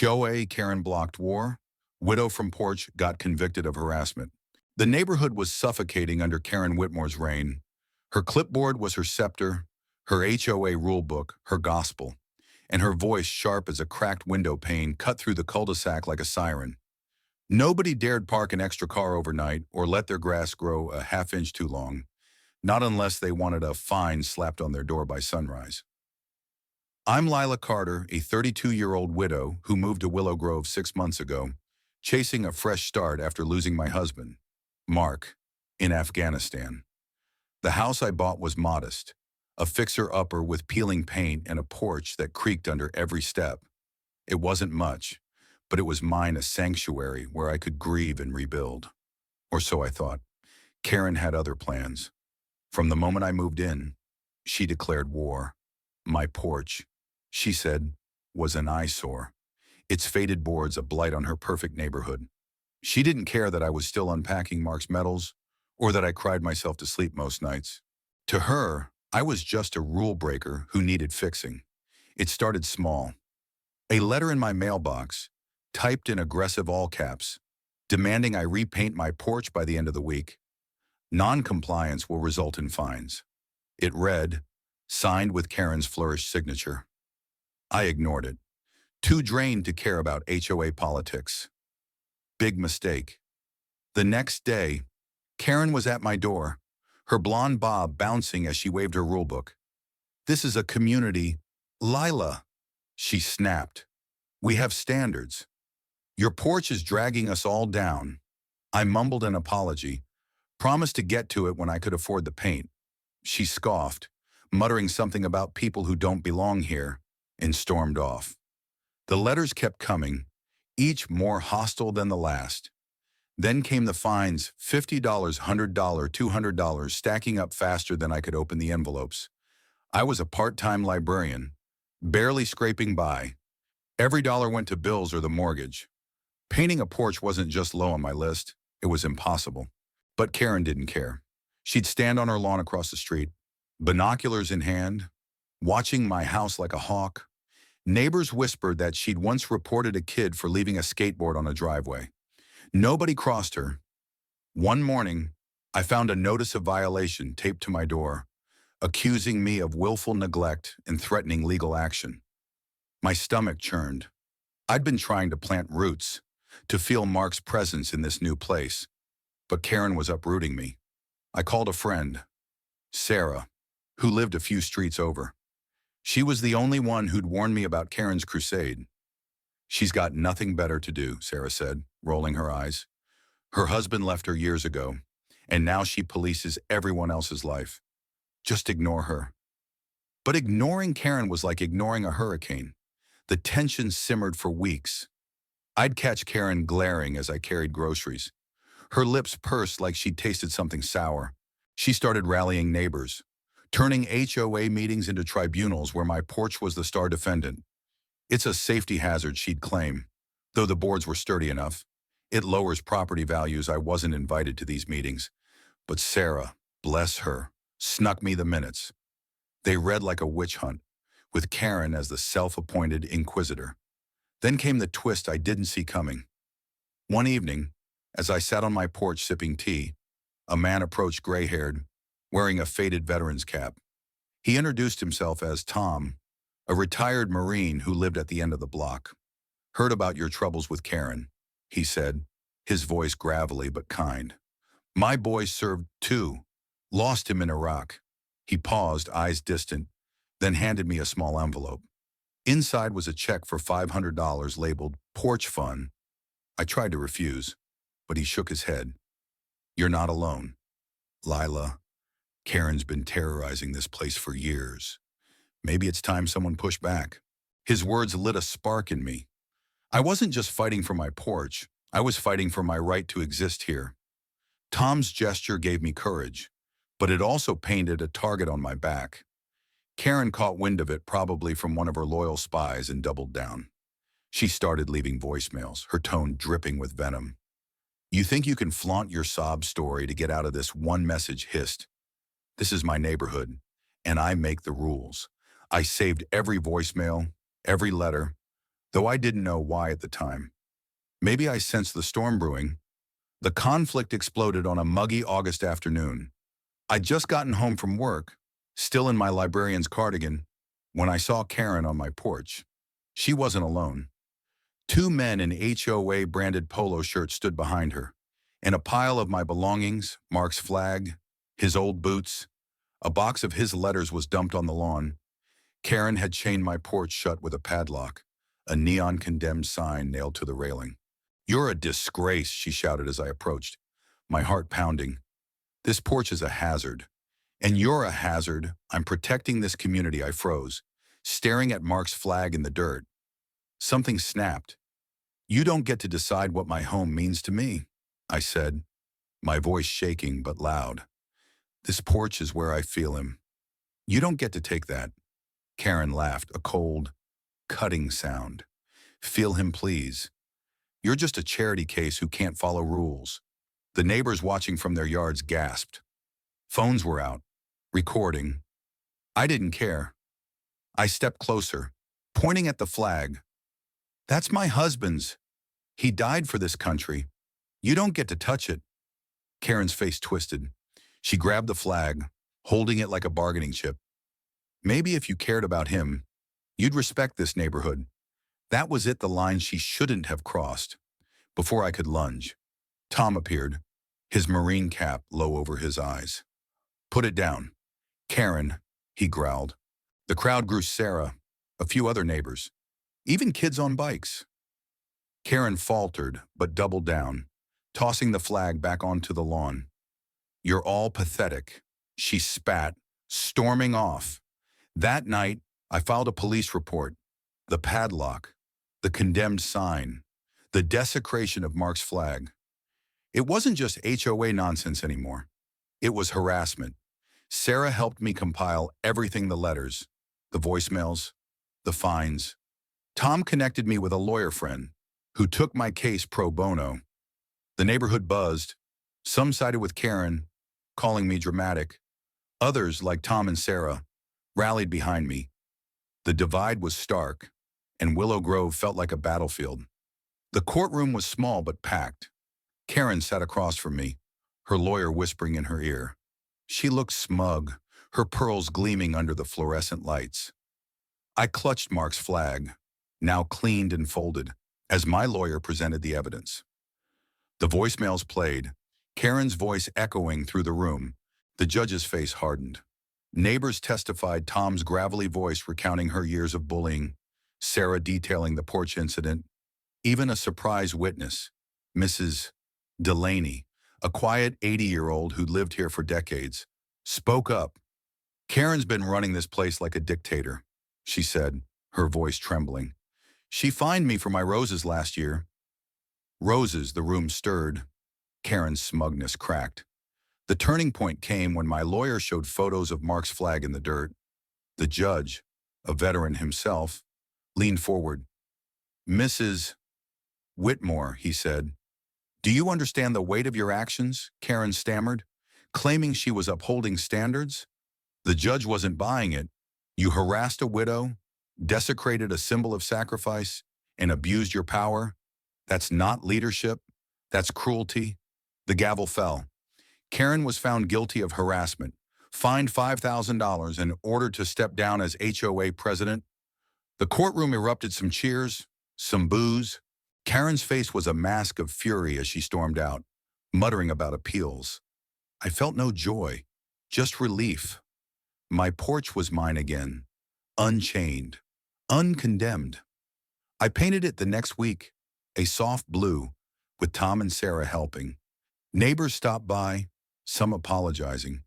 HOA Karen blocked war. Widow from Porch got convicted of harassment. The neighborhood was suffocating under Karen Whitmore's reign. Her clipboard was her scepter, her HOA rulebook, her gospel, and her voice sharp as a cracked window pane cut through the cul-de-sac like a siren. Nobody dared park an extra car overnight or let their grass grow a half-inch too long, not unless they wanted a fine slapped on their door by sunrise. I'm Lila Carter, a 32-year-old widow who moved to Willow Grove 6 months ago, chasing a fresh start after losing my husband, Mark, in Afghanistan. The house I bought was modest, a fixer-upper with peeling paint and a porch that creaked under every step. It wasn't much, but it was mine, a sanctuary where I could grieve and rebuild. Or so I thought. Karen had other plans. From the moment I moved in, she declared war. My porch, she said, was an eyesore. Its faded boards a blight on her perfect neighborhood. She didn't care that I was still unpacking Mark's medals or that I cried myself to sleep most nights. To her, I was just a rule breaker who needed fixing. It started small. A letter in my mailbox, typed in aggressive all caps, demanding I repaint my porch by the end of the week. Non-compliance will result in fines. It read, signed with Karen's flourished signature. I ignored it, too drained to care about HOA politics. Big mistake. The next day, Karen was at my door, her blonde bob bouncing as she waved her rulebook. "This is a community, Lila," she snapped. "We have standards. Your porch is dragging us all down." I mumbled an apology, promised to get to it when I could afford the paint. She scoffed, muttering something about people who don't belong here, and stormed off. The letters kept coming, each more hostile than the last. Then came the fines, $50, $100, $200, stacking up faster than I could open the envelopes. I was a part-time librarian, barely scraping by. Every dollar went to bills or the mortgage. Painting a porch wasn't just low on my list, it was impossible. But Karen didn't care. She'd stand on her lawn across the street, binoculars in hand, watching my house like a hawk. Neighbors whispered that she'd once reported a kid for leaving a skateboard on a driveway. Nobody crossed her. One morning, I found a notice of violation taped to my door, accusing me of willful neglect and threatening legal action. My stomach churned. I'd been trying to plant roots, to feel Mark's presence in this new place, but Karen was uprooting me. I called a friend, Sarah, who lived a few streets over. She was the only one who'd warned me about Karen's crusade. "She's got nothing better to do," Sarah said, rolling her eyes. "Her husband left her years ago, and now she polices everyone else's life. Just ignore her." But ignoring Karen was like ignoring a hurricane. The tension simmered for weeks. I'd catch Karen glaring as I carried groceries. Her lips pursed like she'd tasted something sour. She started rallying neighbors, turning HOA meetings into tribunals where my porch was the star defendant. "It's a safety hazard," she'd claim, though the boards were sturdy enough. "It lowers property values." I wasn't invited to these meetings. But Sarah, bless her, snuck me the minutes. They read like a witch hunt, with Karen as the self-appointed inquisitor. Then came the twist I didn't see coming. One evening, as I sat on my porch sipping tea, a man approached gray-haired, wearing a faded veteran's cap. He introduced himself as Tom, a retired Marine who lived at the end of the block. "Heard about your troubles with Karen," he said, his voice gravelly but kind. "My boy served too. Lost him in Iraq." He paused, eyes distant, then handed me a small envelope. Inside was a check for $500 labeled Porch Fund. I tried to refuse, but he shook his head. "You're not alone, Lila. Karen's been terrorizing this place for years. Maybe it's time someone pushed back." His words lit a spark in me. I wasn't just fighting for my porch, I was fighting for my right to exist here. Tom's gesture gave me courage, but it also painted a target on my back. Karen caught wind of it, probably from one of her loyal spies, and doubled down. She started leaving voicemails, her tone dripping with venom. "You think you can flaunt your sob story to get out of this?" One message hissed. "This is my neighborhood, and I make the rules." I saved every voicemail, every letter. though I didn't know why at the time. Maybe I sensed the storm brewing. The conflict exploded on a muggy August afternoon. I'd just gotten home from work, still in my librarian's cardigan, when I saw Karen on my porch. She wasn't alone. Two men in HOA-branded polo shirts stood behind her, and a pile of my belongings, Mark's flag, his old boots, a box of his letters was dumped on the lawn. Karen had chained my porch shut with a padlock, a neon condemned sign nailed to the railing. "You're a disgrace," she shouted as I approached, my heart pounding. "This porch is a hazard. And you're a hazard. I'm protecting this community." I froze, staring at Mark's flag in the dirt. Something snapped. "You don't get to decide what my home means to me," I said, my voice shaking but loud. "This porch is where I feel him. You don't get to take that." Karen laughed, a cold, cutting sound. "Feel him, please. You're just a charity case who can't follow rules." The neighbors watching from their yards gasped. Phones were out, recording. I didn't care. I stepped closer, pointing at the flag. "That's my husband's. He died for this country. You don't get to touch it." Karen's face twisted. She grabbed the flag, holding it like a bargaining chip. "Maybe if you cared about him, you'd respect this neighborhood." That was it, the line she shouldn't have crossed. Before I could lunge, Tom appeared, his marine cap low over his eyes. "Put it down, Karen," he growled. The crowd grew. Sarah, a few other neighbors, even kids on bikes. Karen faltered but doubled down, tossing the flag back onto the lawn. "You're all pathetic," she spat, storming off. That night, I filed a police report. The padlock, the condemned sign, the desecration of Mark's flag. It wasn't just HOA nonsense anymore. It was harassment. Sarah helped me compile everything: the letters, the voicemails, the fines. Tom connected me with a lawyer friend who took my case pro bono. The neighborhood buzzed. Some sided with Karen, calling me dramatic. Others, like Tom and Sarah, rallied behind me. The divide was stark, and Willow Grove felt like a battlefield. The courtroom was small but packed. Karen sat across from me, her lawyer whispering in her ear. She looked smug, her pearls gleaming under the fluorescent lights. I clutched Mark's flag, now cleaned and folded, as my lawyer presented the evidence. The voicemails played, Karen's voice echoing through the room. The judge's face hardened. Neighbors testified, Tom's gravelly voice recounting her years of bullying, Sarah detailing the porch incident. Even a surprise witness, Mrs. Delaney, a quiet 80-year-old who'd lived here for decades, spoke up. "Karen's been running this place like a dictator," she said, her voice trembling. "She fined me for my roses last year." Roses, the room stirred. Karen's smugness cracked. The turning point came when my lawyer showed photos of Mark's flag in the dirt. The judge, a veteran himself, leaned forward. "Mrs. Whitmore," he said, "do you understand the weight of your actions?" Karen stammered, claiming she was upholding standards. The judge wasn't buying it. "You harassed a widow, desecrated a symbol of sacrifice, and abused your power. That's not leadership. That's cruelty." The gavel fell. Karen was found guilty of harassment, fined $5,000, and ordered to step down as HOA president. The courtroom erupted. Some cheers, some boos. Karen's face was a mask of fury as she stormed out, muttering about appeals. I felt no joy, just relief. My porch was mine again, unchained, uncondemned. I painted it the next week, a soft blue, with Tom and Sarah helping. Neighbors stopped by, some apologizing,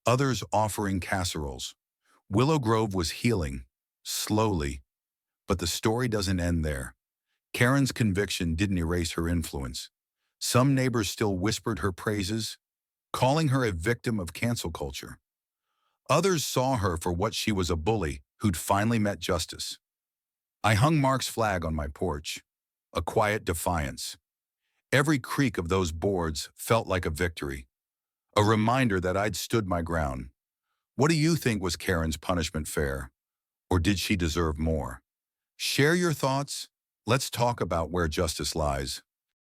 others offering casseroles. Willow Grove was healing, slowly. But the story doesn't end there. Karen's conviction didn't erase her influence. Some neighbors still whispered her praises, calling her a victim of cancel culture. Others saw her for what she was: a bully who'd finally met justice. I hung Mark's flag on my porch, a quiet defiance. Every creak of those boards felt like a victory, a reminder that I'd stood my ground. What do you think? Was Karen's punishment fair? Or did she deserve more? Share your thoughts Let's talk about where justice lies.